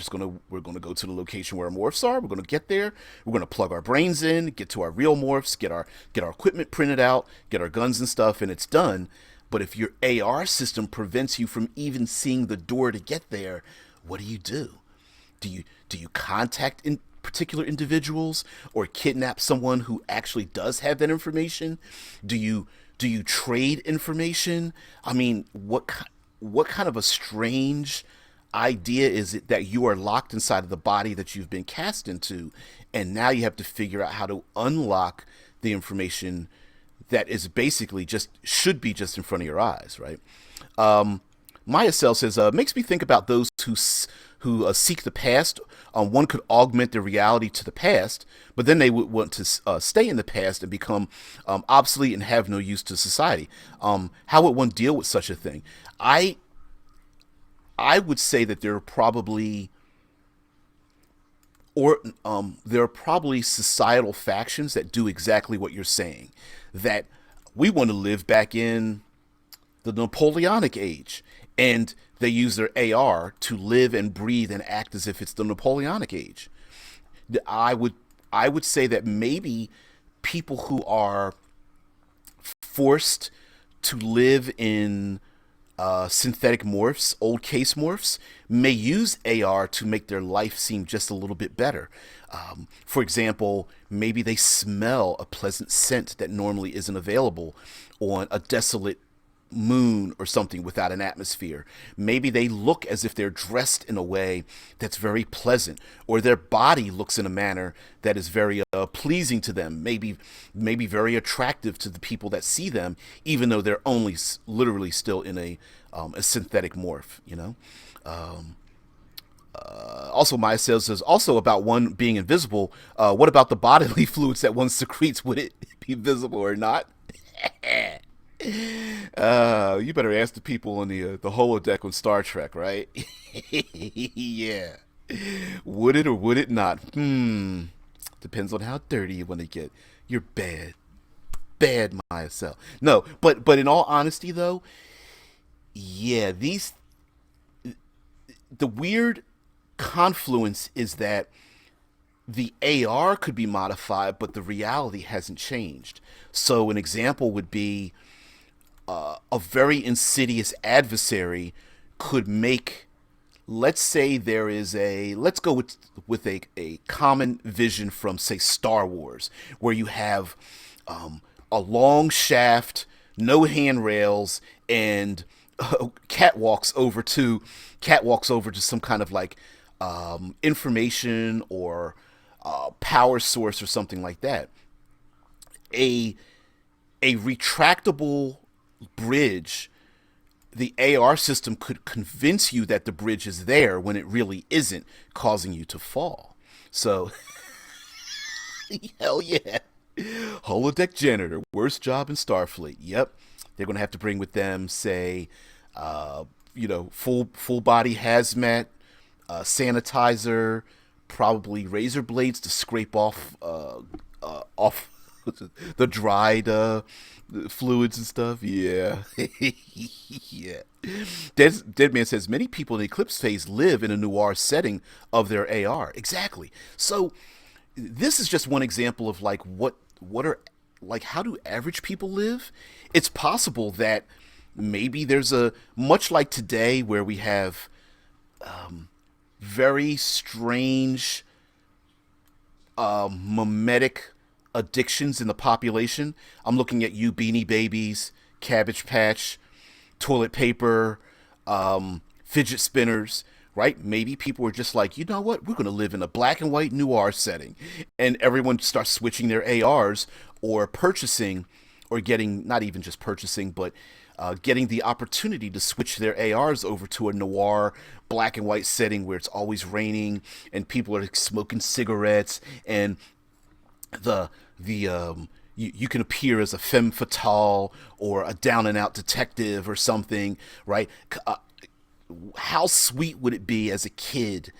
gonna go to the location where our morphs are. We're gonna get there. We're gonna plug our brains in, get to our real morphs, get our equipment printed out, get our guns and stuff, and it's done. But if your AR system prevents you from even seeing the door to get there, what do you do? Do you contact in particular individuals or kidnap someone who actually does have that information? Do you trade information? I mean, what kind of a strange idea is it that you are locked inside of the body that you've been cast into, and now you have to figure out how to unlock the information that is basically just should be just in front of your eyes, right? Maya Cell says, makes me think about those who seek the past. One could augment their reality to the past, but then they would want to stay in the past and become obsolete and have no use to society. How would one deal with such a thing? I would say that there are probably societal factions that do exactly what you're saying. That we want to live back in the Napoleonic age, and they use their AR to live and breathe and act as if it's the Napoleonic age. I would say that maybe people who are forced to live in synthetic morphs, old case morphs, may use AR to make their life seem just a little bit better. For example, maybe they smell a pleasant scent that normally isn't available on a desolate moon or something without an atmosphere. Maybe they look as if they're dressed in a way that's very pleasant, or their body looks in a manner that is very pleasing to them, maybe very attractive to the people that see them, even though they're only literally still in a synthetic morph, you know. Also, Maya says also about one being invisible. What about the bodily fluids that one secretes? Would it be visible or not? You better ask the people on the holodeck on Star Trek, right? Yeah. Would it or would it not? Depends on how dirty you want to get. You're bad, bad Maya Cell. No, but in all honesty, though, yeah, the weird confluence is that the AR could be modified, but the reality hasn't changed. So an example would be a very insidious adversary could make, let's say let's go with a common vision from, say, Star Wars, where you have a long shaft, no handrails, and catwalks over to some kind of like information or power source or something like that. A retractable bridge, the AR system could convince you that the bridge is there when it really isn't, causing you to fall. So, hell yeah. Holodeck janitor, worst job in Starfleet. Yep. They're going to have to bring with them, say, full body hazmat, sanitizer, probably razor blades to scrape off the dried fluids and stuff. Yeah. Yeah. Dead Man says many people in the Eclipse phase live in a noir setting of their AR. Exactly. So this is just one example of like what are, like, how do average people live? It's possible that maybe there's a, much like today where we have very strange mimetic addictions in the population. I'm looking at you, Beanie Babies, Cabbage Patch, toilet paper, fidget spinners, right? Maybe people were just like, you know what? We're going to live in a black and white noir setting. And everyone starts switching their ARs or purchasing or getting, not even just purchasing, but getting the opportunity to switch their ARs over to a noir black and white setting where it's always raining and people are smoking cigarettes and you can appear as a femme fatale or a down and out detective or something, right? How sweet would it be as a kid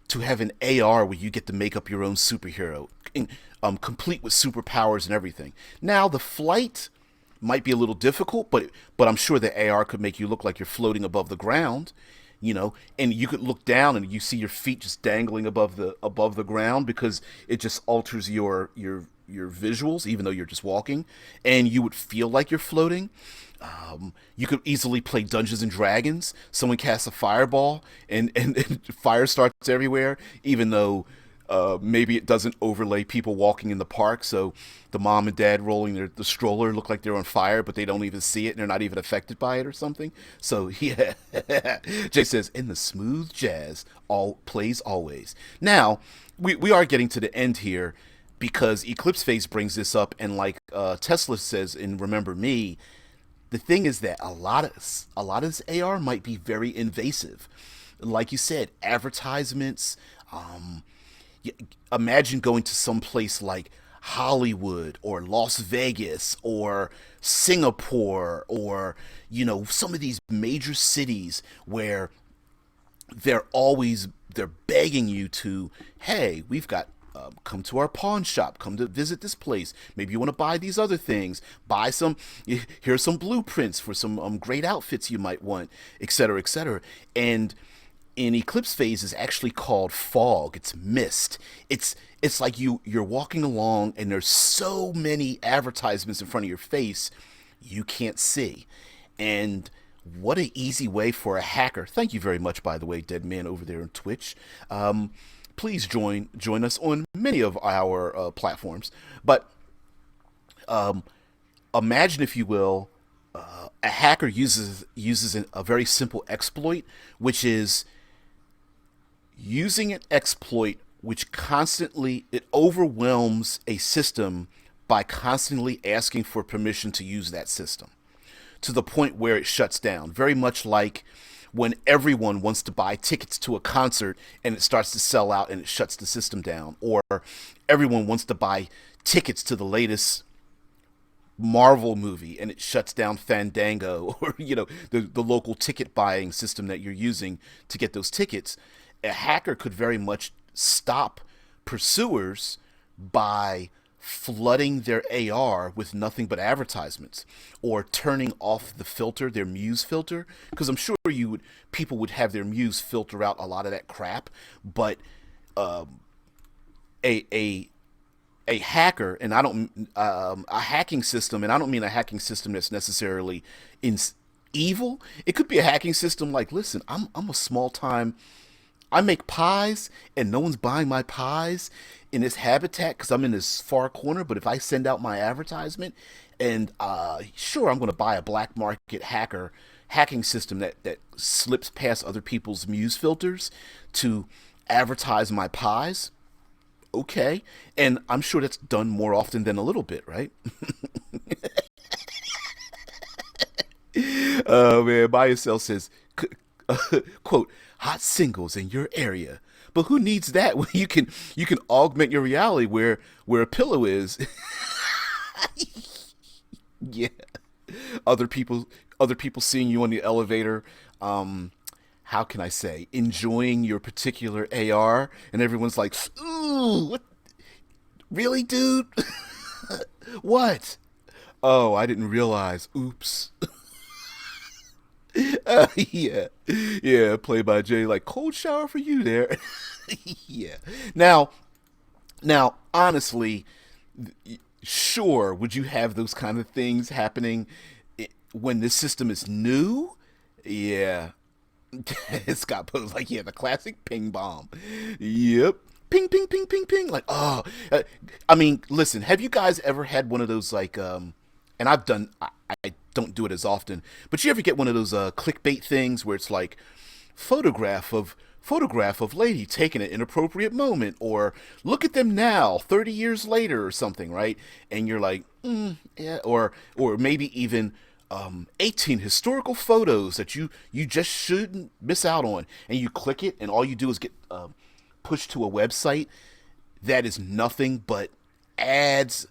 to have an AR where you get to make up your own superhero, complete with superpowers and everything? Now the flight might be a little difficult, but I'm sure the AR could make you look like you're floating above the ground, and you could look down and you see your feet just dangling above the ground because it just alters your visuals, even though you're just walking, and you would feel like you're floating. You could easily play Dungeons and Dragons. Someone casts a fireball, and fire starts everywhere, even though maybe it doesn't overlay people walking in the park. So the mom and dad rolling the stroller look like they're on fire, but they don't even see it, and they're not even affected by it or something. So yeah, Jay says, in the smooth jazz, all plays always. Now we are getting to the end here because Eclipse Phase brings this up, and like Tesla says in Remember Me, the thing is that a lot of this AR might be very invasive. Like you said, advertisements. Imagine going to some place like Hollywood or Las Vegas or Singapore or some of these major cities where they're begging you to, hey, we've got come to our pawn shop, come to visit this place, maybe you want to buy these other things, buy some, here's some blueprints for some great outfits you might want, etc., etc. And in Eclipse Phase is actually called fog. It's mist. It's like you're walking along and there's so many advertisements in front of your face you can't see. And what an easy way for a hacker. Thank you very much, by the way, Dead Man over there on Twitch. Please join us on many of our platforms. But imagine, if you will, a hacker uses a very simple exploit, which is using an exploit which constantly it overwhelms a system by constantly asking for permission to use that system to the point where it shuts down. Very much like when everyone wants to buy tickets to a concert and it starts to sell out and it shuts the system down, or everyone wants to buy tickets to the latest Marvel movie and it shuts down Fandango or the local ticket buying system that you're using to get those tickets. A hacker could very much stop pursuers by flooding their AR with nothing but advertisements or turning off the filter, their Muse filter, because I'm sure people would have their Muse filter out a lot of that crap, but a a hacker, and I don't a hacking system, and I don't mean a hacking system that's necessarily in evil. It could be a hacking system like, listen, I'm a small time. I make pies, and no one's buying my pies in this habitat because I'm in this far corner. But if I send out my advertisement, and sure, I'm going to buy a black market hacking system that slips past other people's Muse filters to advertise my pies. Okay, and I'm sure that's done more often than a little bit, right? Oh man, Biocell says, quote, hot singles in your area. But who needs that when you can augment your reality where a pillow is? Yeah. Other people seeing you on the elevator, how can I say, enjoying your particular AR, and everyone's like, ooh, what? Really, dude? What? Oh, I didn't realize. Oops. Yeah, yeah. Play by Jay, like cold shower for you there. Yeah. Now, honestly, sure, would you have those kind of things happening when this system is new? Yeah. Scott Poe's like, yeah, the classic ping bomb. Yep. Ping, ping, ping, ping, ping. Like, oh, I mean, listen, have you guys ever had one of those, like, and I don't do it as often, but you ever get one of those clickbait things where it's like, photograph of lady taking an inappropriate moment, or look at them now 30 years later or something, right? And you're like, yeah, or maybe even 18 historical photos that you just shouldn't miss out on, and you click it and all you do is get pushed to a website that is nothing but ads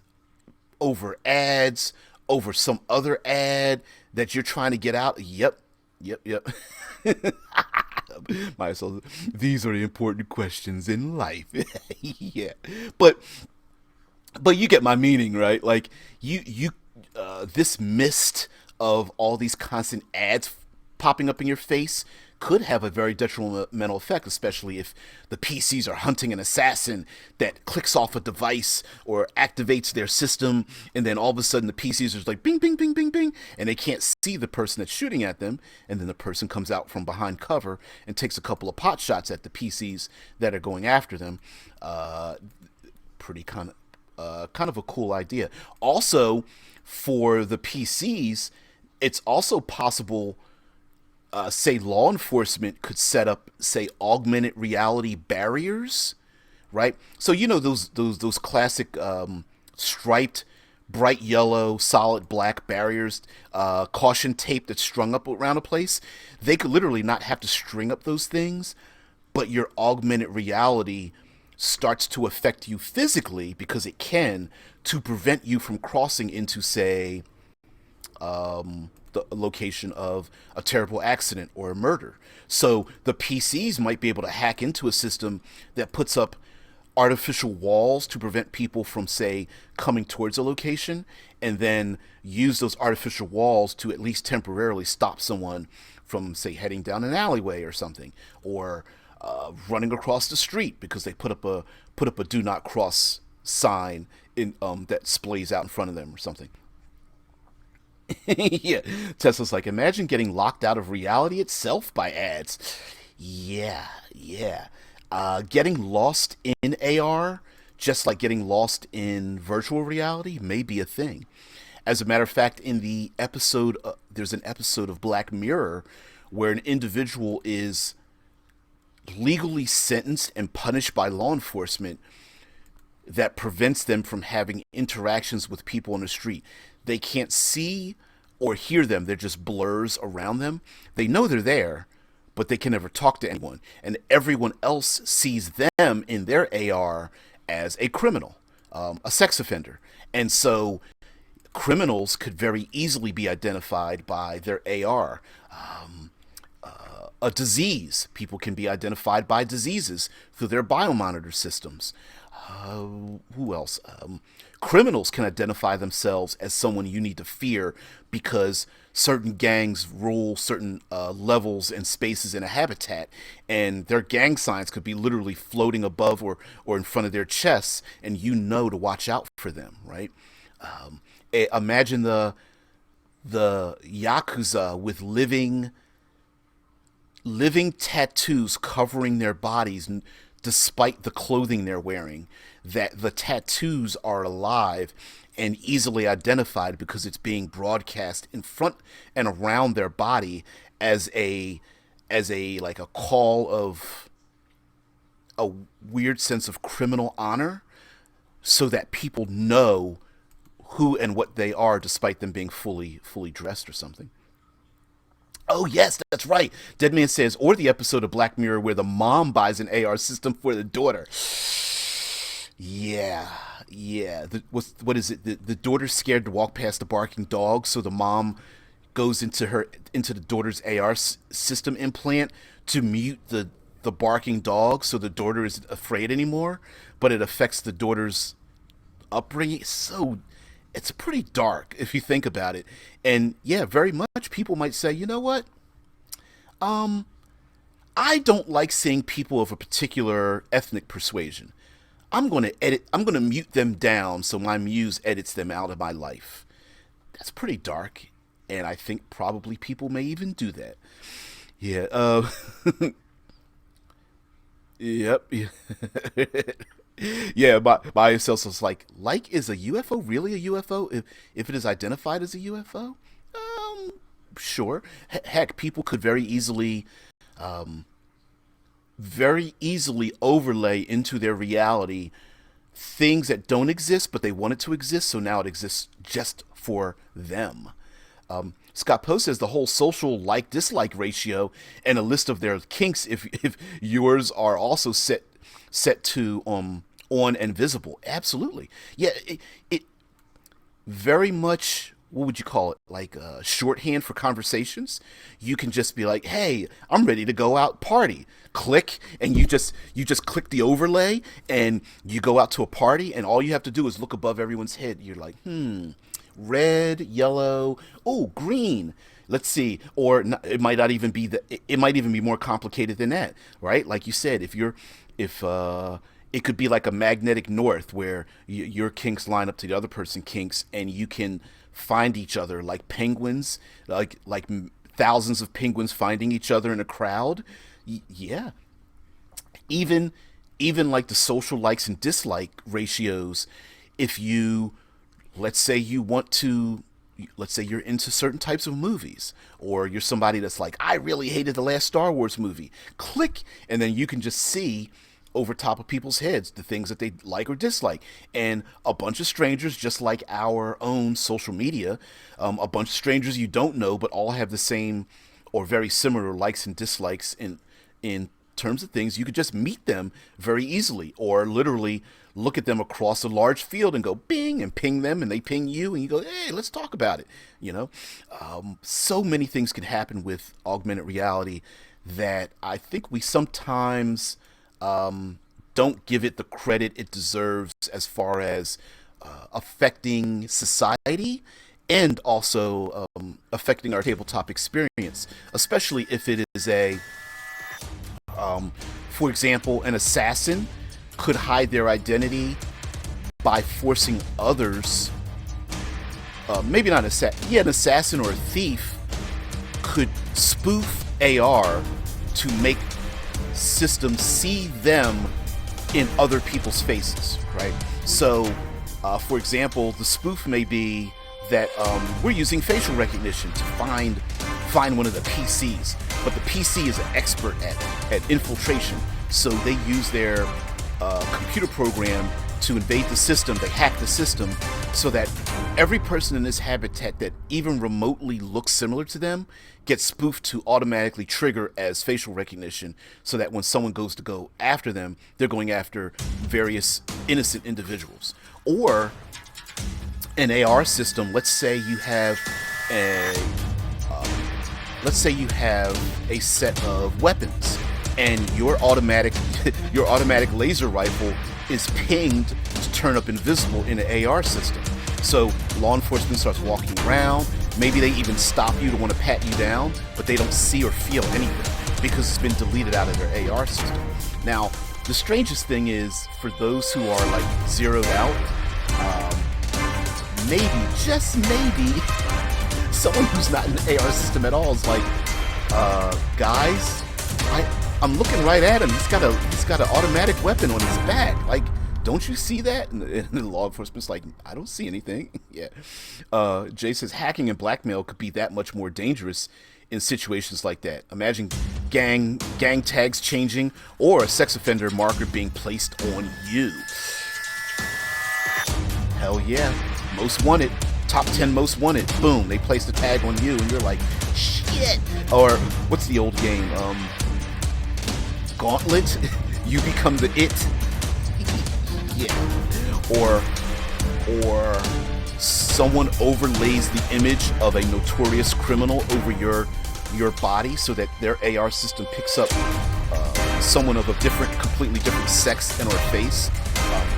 ads over some other ad that you're trying to get out. Yep, yep, yep. Myself, these are the important questions in life. Yeah, but you get my meaning, right? Like this mist of all these constant ads popping up in your face could have a very detrimental effect, especially if the PCs are hunting an assassin that clicks off a device or activates their system, and then all of a sudden the PCs are just like bing, bing, bing, bing, bing, and they can't see the person that's shooting at them, and then the person comes out from behind cover and takes a couple of pot shots at the PCs that are going after them. Pretty kind of a cool idea. Also, for the PCs, it's also possible. Say law enforcement could set up, say, augmented reality barriers, right? So you know those classic striped, bright yellow, solid black barriers, caution tape that's strung up around a place. They could literally not have to string up those things, but your augmented reality starts to affect you physically because it can, to prevent you from crossing into, say, the location of a terrible accident or a murder. So the PCs might be able to hack into a system that puts up artificial walls to prevent people from, say, coming towards a location, and then use those artificial walls to at least temporarily stop someone from, say, heading down an alleyway or something, or running across the street because they put up a "Do Not Cross" sign in that splays out in front of them or something. Yeah, Tesla's like, imagine getting locked out of reality itself by ads. Yeah, yeah. Getting lost in AR, just like getting lost in virtual reality, may be a thing. As a matter of fact, in the episode, there's an episode of Black Mirror where an individual is legally sentenced and punished by law enforcement that prevents them from having interactions with people on the street. They can't see or hear them. They're just blurs around them. They know they're there, but they can never talk to anyone. And everyone else sees them in their AR as a criminal, a sex offender. And so criminals could very easily be identified by their AR. A disease. People can be identified by diseases through their biomonitor systems. Who else? Criminals can identify themselves as someone you need to fear because certain gangs rule certain levels and spaces in a habitat, and their gang signs could be literally floating above or in front of their chests, and you know to watch out for them, right? Imagine the yakuza with living tattoos covering their bodies, despite the clothing they're wearing, that the tattoos are alive and easily identified because it's being broadcast in front and around their body as a like a call of a weird sense of criminal honor, so that people know who and what they are despite them being fully dressed or something. Oh yes, that's right. Deadman says, or the episode of Black Mirror where the mom buys an AR system for the daughter. Yeah, yeah. What is it? The daughter's scared to walk past the barking dog, so the mom goes into the daughter's AR system implant to mute the barking dog, so the daughter isn't afraid anymore. But it affects the daughter's upbringing. So it's pretty dark if you think about it. And yeah, very much people might say, you know what? I don't like seeing people of a particular ethnic persuasion. I'm going to mute them down so my muse edits them out of my life. That's pretty dark, and I think probably people may even do that. Yeah. Yep. Yeah. By itself, so it's like is a UFO really a UFO if it is identified as a UFO? Um, sure. Heck, people could very easily overlay into their reality things that don't exist, but they want it to exist, so now it exists just for them. Scott Post says the whole social like dislike ratio and a list of their kinks if yours are also set to on and visible. Absolutely, yeah. It very much, what would you call it, like shorthand for conversations. You can just be like, hey, I'm ready to go out party, click, and you just click the overlay and you go out to a party, and all you have to do is look above everyone's head. You're like, red, yellow, oh, green, let's see. Or it might not even be it might even be more complicated than that, right? Like you said, if it could be like a magnetic north where your kinks line up to the other person kinks, and you can find each other like penguins, like thousands of penguins finding each other in a crowd. Yeah, even even like the social likes and dislike ratios. If you, let's say you want to, let's say you're into certain types of movies, or you're somebody that's like, I really hated the last Star Wars movie, click, and then you can just see over top of people's heads the things that they like or dislike. And a bunch of strangers, just like our own social media, a bunch of strangers you don't know but all have the same or very similar likes and dislikes in terms of things. You could just meet them very easily, or literally look at them across a large field and go bing and ping them, and they ping you, and you go, hey, let's talk about it. So many things can happen with augmented reality that I think we sometimes don't give it the credit it deserves, as far as affecting society and also affecting our tabletop experience, especially if it is for example, an assassin could hide their identity by forcing others, maybe not an assassin or a thief could spoof AR to make systems see them in other people's faces, right? So, for example, the spoof may be that we're using facial recognition to find one of the PCs, but the PC is an expert at infiltration, so they use their computer program to invade the system. They hack the system so that every person in this habitat that even remotely looks similar to them gets spoofed to automatically trigger as facial recognition, so that when someone goes to go after them, they're going after various innocent individuals. Or an AR system, let's say you have a set of weapons, and your automatic laser rifle is pinged to turn up invisible in an AR system. So law enforcement starts walking around. Maybe they even stop you to want to pat you down, but they don't see or feel anything because it's been deleted out of their AR system. Now, the strangest thing is, for those who are like zeroed out, maybe, just maybe, someone who's not in the AR system at all is like, guys, I'm looking right at him. He's got an automatic weapon on his back. Like, don't you see that? And the law enforcement's like, I don't see anything. Yeah. Jay says hacking and blackmail could be that much more dangerous in situations like that. Imagine gang tags changing, or a sex offender marker being placed on you. Hell yeah. Most wanted. Top 10 most wanted. Boom. They place the tag on you, and you're like, shit. Or what's the old game? Gauntlet. You become the it. Yeah. Or someone overlays the image of a notorious criminal over your body, so that their AR system picks up someone of a completely different sex and or face.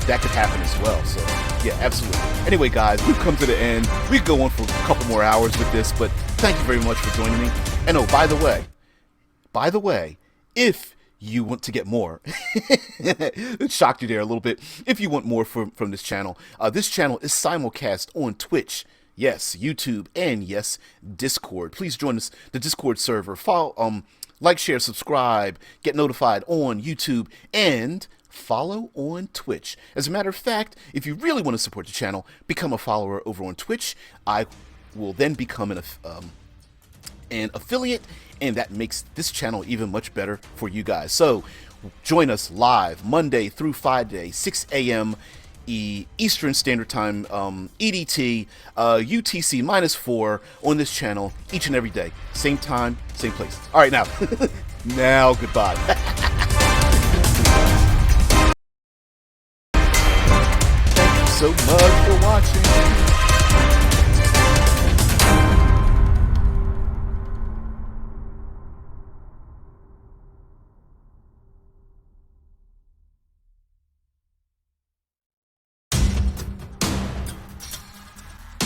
That could happen as well. So yeah, absolutely. Anyway, guys, we've come to the end. We could go on for a couple more hours with this, but thank you very much for joining me. And oh, by the way, if you want to get more, it shocked you there a little bit. If you want more from this channel is simulcast on Twitch, yes, YouTube, and yes, Discord. Please join us, the Discord server. Like, share, subscribe, get notified on YouTube, and follow on Twitch. As a matter of fact, if you really want to support the channel, become a follower over on Twitch. I will then become an affiliate, and that makes this channel even much better for you guys. So join us live Monday through Friday, 6 a.m. Eastern Standard Time, EDT, UTC -4 on this channel each and every day. Same time, same place. All right, now, now goodbye. Thank you so much for watching.